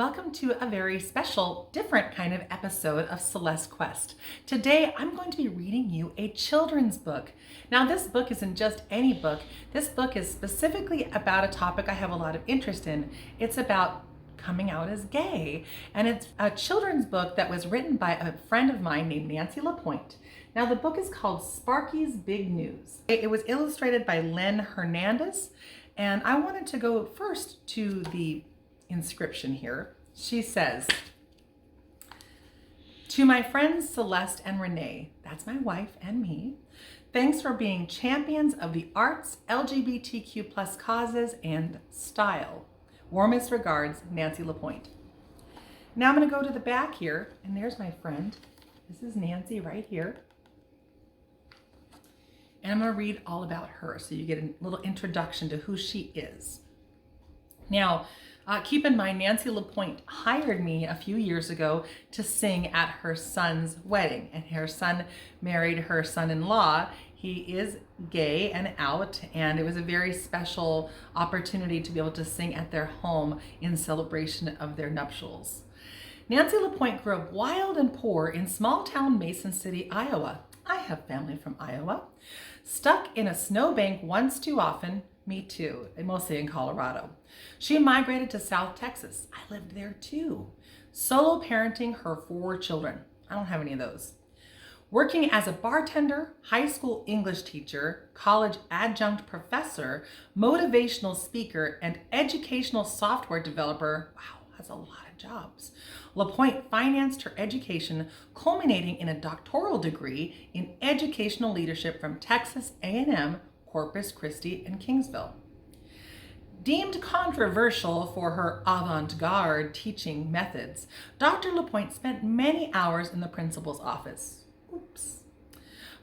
welcome to a very special, different kind of episode of Celeste Quest. Today, I'm going to be reading you a children's book. Now, this book isn't just any book. This book is specifically about a topic I have a lot of interest in. It's about coming out as gay, and it's a children's book that was written by a friend of mine named Nancy LaPointe. Now, the book is called Sparky's Big News. It was illustrated by Len Hernandez, and I wanted to go first to the inscription here. She says, "To my friends Celeste and Renee," that's my wife and me, "thanks for being champions of the arts, LGBTQ plus causes, and style. Warmest regards, Nancy LaPointe." Now I'm going to go to the back here, and there's my friend. This is Nancy right here. And I'm going to read all about her so you get a little introduction to who she is. Now, keep in mind, Nancy LaPointe hired me a few years ago to sing at her son's wedding, and her son married her son-in-law. He is gay and out, and it was a very special opportunity to be able to sing at their home in celebration of their nuptials. Nancy LaPointe grew up wild and poor in small-town Mason City, Iowa. I have family from Iowa. Stuck in a snowbank once too often. Me too, mostly in Colorado. She migrated to South Texas. I lived there too. Solo parenting her 4 children. I don't have any of those. Working as a bartender, high school English teacher, college adjunct professor, motivational speaker, and educational software developer. Wow, that's a lot of jobs. LaPointe financed her education, culminating in a doctoral degree in educational leadership from Texas A&M, Corpus Christi, and Kingsville. Deemed controversial for her avant-garde teaching methods, Dr. LaPointe spent many hours in the principal's office. Oops.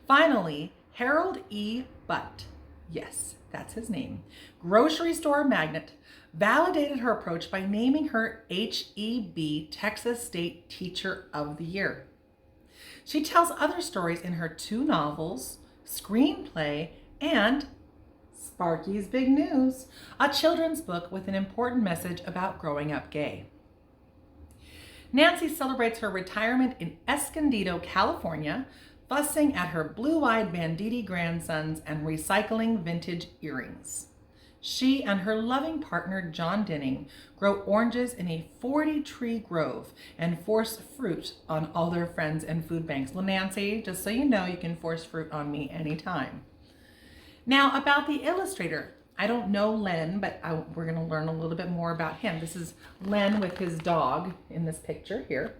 Finally, Harold E. Butt, yes, that's his name, grocery store magnate, validated her approach by naming her HEB Texas State Teacher of the Year. She tells other stories in her 2 novels, screenplay, and Sparky's Big News, a children's book with an important message about growing up gay. Nancy celebrates her retirement in Escondido, California, fussing at her blue-eyed banditti grandsons and recycling vintage earrings. She and her loving partner, John Denning, grow oranges in a 40-tree grove and force fruit on all their friends and food banks. Well, Nancy, just so you know, you can force fruit on me anytime. Now, about the illustrator. I don't know Len, but we're going to learn a little bit more about him. This is Len with his dog in this picture here.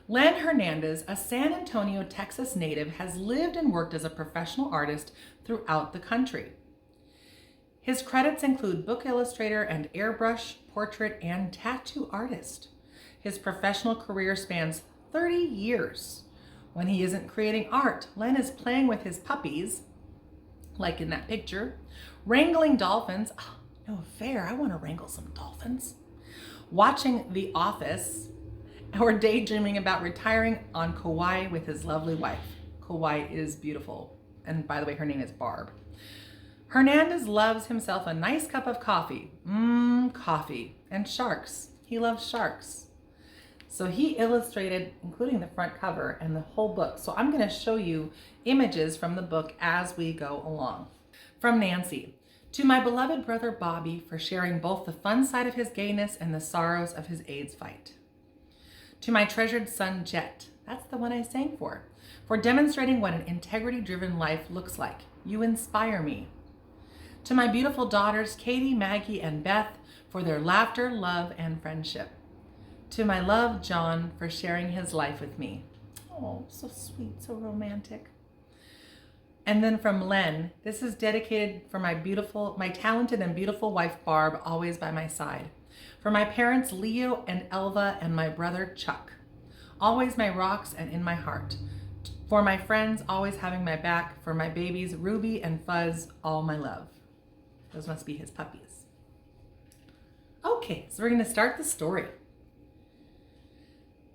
Len Hernandez, a San Antonio, Texas native, has lived and worked as a professional artist throughout the country. His credits include book illustrator and airbrush, portrait, and tattoo artist. His professional career spans 30 years. When he isn't creating art, Len is playing with his puppies, like in that picture, wrangling dolphins. Oh, no fair, I want to wrangle some dolphins. Watching The Office, or daydreaming about retiring on Kauai with his lovely wife. Kauai is beautiful. And by the way, her name is Barb. Hernandez loves himself a nice cup of coffee. Coffee. And sharks. He loves sharks. So he illustrated, including the front cover and the whole book. So I'm going to show you images from the book as we go along. From Nancy. "To my beloved brother Bobby for sharing both the fun side of his gayness and the sorrows of his AIDS fight. To my treasured son Jet," that's the one I sang for demonstrating what an integrity-driven life looks like. You inspire me. To my beautiful daughters Katie, Maggie, and Beth for their laughter, love, and friendship. To my love, John, for sharing his life with me. Oh, so sweet, so romantic. And then from Len, this is dedicated for my talented and beautiful wife, Barb, always by my side. For my parents, Leo and Elva, and my brother, Chuck. Always my rocks and in my heart. For my friends, always having my back. For my babies, Ruby and Fuzz, all my love. Those must be his puppies. Okay, so we're going to start the story.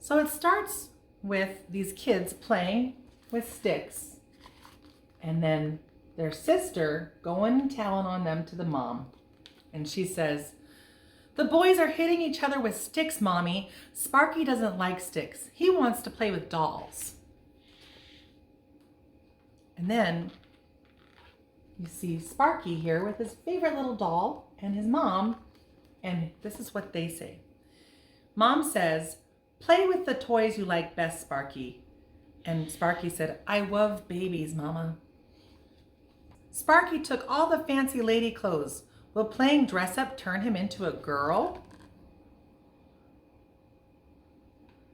So it starts with these kids playing with sticks, and then their sister going and telling on them to the mom. And she says, The boys are hitting each other with sticks, Mommy. Sparky doesn't like sticks. He wants to play with dolls. And then you see Sparky here with his favorite little doll and his mom. And this is what they say. Mom says, "Play with the toys you like best, Sparky." And Sparky said, "I love babies, Mama." Sparky took all the fancy lady clothes. Will playing dress up turn him into a girl?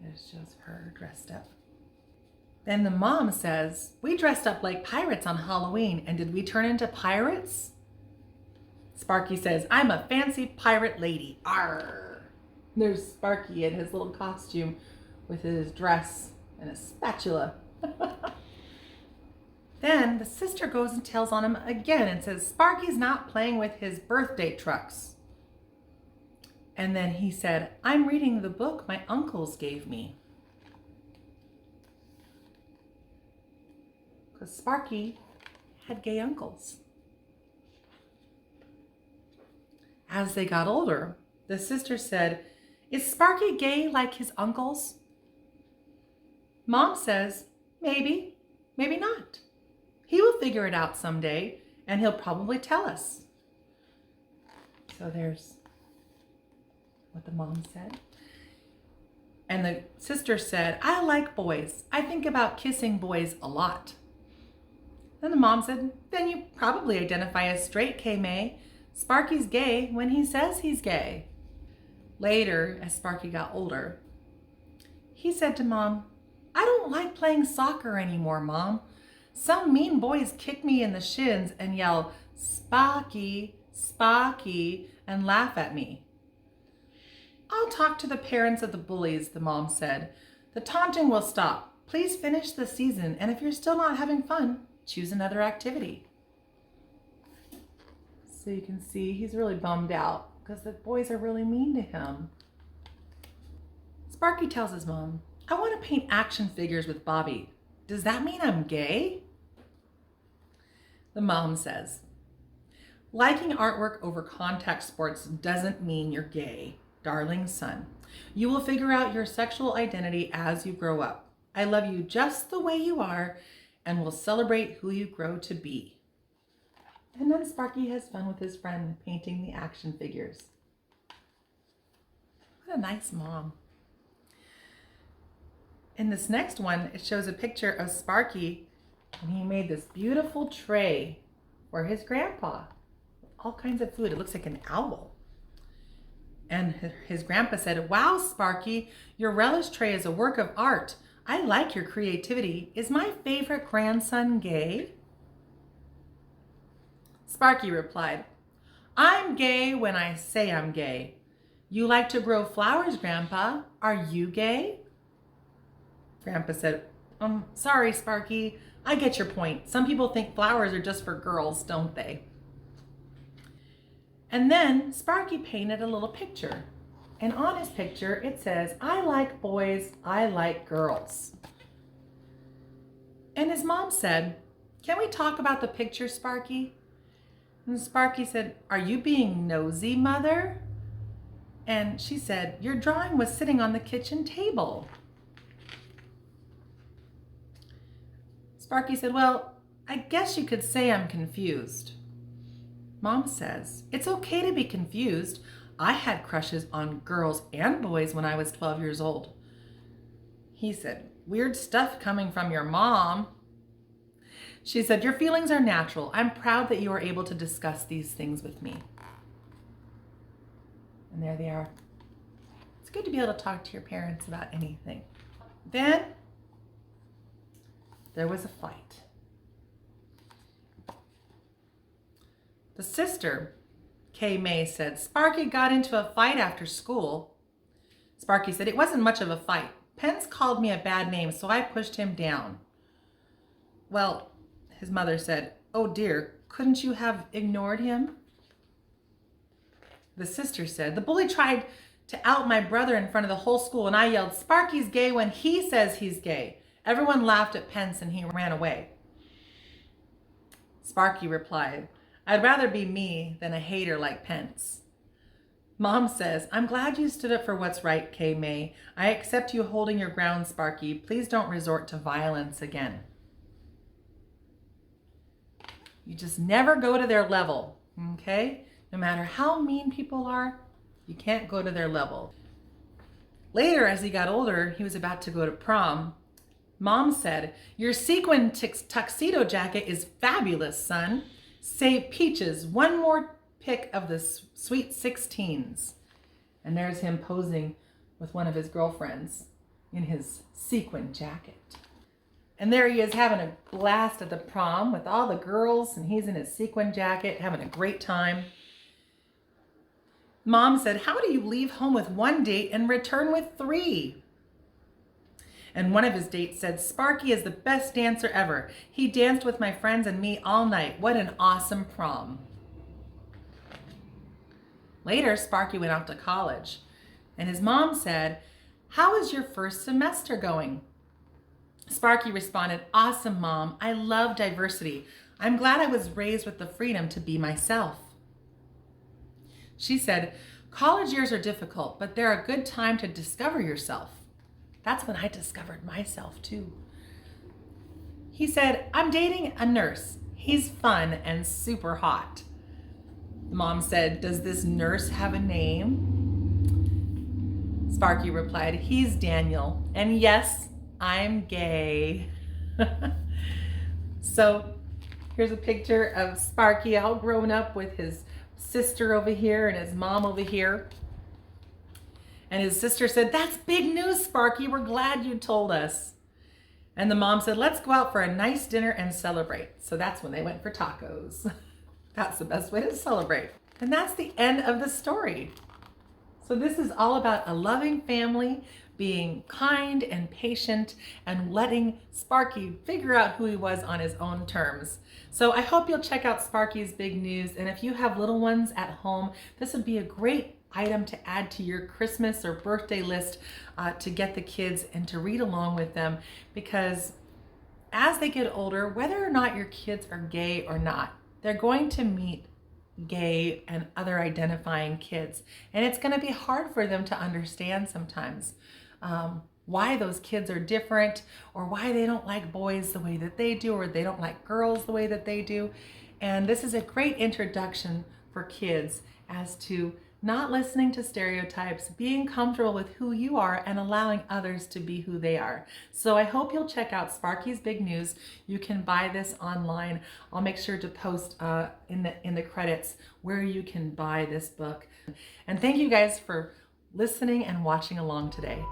It's just her dressed up. Then the mom says, "We dressed up like pirates on Halloween, and did we turn into pirates?" Sparky says, "I'm a fancy pirate lady. Arr!" There's Sparky in his little costume with his dress and a spatula. Then the sister goes and tells on him again and says, "Sparky's not playing with his birthday trucks." And then he said, "I'm reading the book my uncles gave me." Because Sparky had gay uncles. As they got older, the sister said, "Is Sparky gay like his uncles?" Mom says, "Maybe, maybe not. He will figure it out someday, and he'll probably tell us." So there's what the mom said. And the sister said, "I like boys. I think about kissing boys a lot." Then the mom said, "Then you probably identify as straight, K-May. Sparky's gay when he says he's gay." Later, as Sparky got older, he said to Mom, "I don't like playing soccer anymore, Mom. Some mean boys kick me in the shins and yell, 'Sparky, Sparky,' and laugh at me." "I'll talk to the parents of the bullies," the mom said. "The taunting will stop. Please finish the season, and if you're still not having fun, choose another activity." So you can see he's really bummed out because the boys are really mean to him. Sparky tells his mom, "I want to paint action figures with Bobby. Does that mean I'm gay?" The mom says, "Liking artwork over contact sports doesn't mean you're gay, darling son. You will figure out your sexual identity as you grow up. I love you just the way you are and will celebrate who you grow to be." And then Sparky has fun with his friend painting the action figures. What a nice mom. In this next one, it shows a picture of Sparky, and he made this beautiful tray for his grandpa. All kinds of food. It looks like an owl. And his grandpa said, "Wow, Sparky, your relish tray is a work of art. I like your creativity. Is my favorite grandson gay?" Sparky replied, "I'm gay when I say I'm gay. You like to grow flowers, Grandpa. Are you gay?" Grandpa said, "Sorry, Sparky. I get your point. Some people think flowers are just for girls, don't they?" And then Sparky painted a little picture. And on his picture, it says, "I like boys, I like girls." And his mom said, "Can we talk about the picture, Sparky?" And Sparky said, "Are you being nosy, Mother?" And she said, "Your drawing was sitting on the kitchen table." Sparky said, "Well, I guess you could say I'm confused." Mom says, "It's okay to be confused. I had crushes on girls and boys when I was 12 years old." He said, "Weird stuff coming from your mom." She said, "Your feelings are natural. I'm proud that you are able to discuss these things with me." And there they are. It's good to be able to talk to your parents about anything. Then there was a fight. The sister, Kay May, said, "Sparky got into a fight after school." Sparky said, "It wasn't much of a fight. Pence called me a bad name, so I pushed him down." Well, his mother said, "Oh dear, couldn't you have ignored him?" The sister said, "The bully tried to out my brother in front of the whole school, and I yelled, 'Sparky's gay when he says he's gay.' Everyone laughed at Pence and he ran away." Sparky replied, "I'd rather be me than a hater like Pence." Mom says, I'm glad you stood up for what's right, Kay May. I accept you holding your ground, Sparky. Please don't resort to violence again. You just never go to their level, okay? No matter how mean people are, you can't go to their level. Later, as he got older, he was about to go to prom. Mom said, your sequin tuxedo jacket is fabulous, son. Say peaches, one more pic of the sweet 16s. And there's him posing with one of his girlfriends in his sequin jacket. And there he is having a blast at the prom with all the girls, and he's in his sequin jacket having a great time. Mom said, how do you leave home with one date and return with 3? And one of his dates said, Sparky is the best dancer ever. He danced with my friends and me all night. What an awesome prom. Later, Sparky went off to college, and his mom said, how is your first semester going? Sparky responded, awesome, Mom. I love diversity. I'm glad I was raised with the freedom to be myself. She said, college years are difficult, but they're a good time to discover yourself. That's when I discovered myself too. He said, I'm dating a nurse. He's fun and super hot. Mom said, does this nurse have a name? Sparky replied, he's Daniel. And yes, I'm gay. So here's a picture of Sparky all grown up with his sister over here and his mom over here. And his sister said, that's big news, Sparky. We're glad you told us. And the mom said, let's go out for a nice dinner and celebrate. So that's when they went for tacos. That's the best way to celebrate. And that's the end of the story. So this is all about a loving family being kind and patient and letting Sparky figure out who he was on his own terms. So I hope you'll check out Sparky's Big News. And if you have little ones at home, this would be a great item to add to your Christmas or birthday list to get the kids and to read along with them, because as they get older, whether or not your kids are gay or not, they're going to meet gay and other identifying kids. And it's going to be hard for them to understand sometimes why those kids are different, or why they don't like boys the way that they do, or they don't like girls the way that they do. And this is a great introduction for kids as to not listening to stereotypes, being comfortable with who you are, and allowing others to be who they are. So I hope you'll check out Sparky's Big News. You can buy this online. I'll make sure to post in the credits where you can buy this book. And thank you guys for listening and watching along today.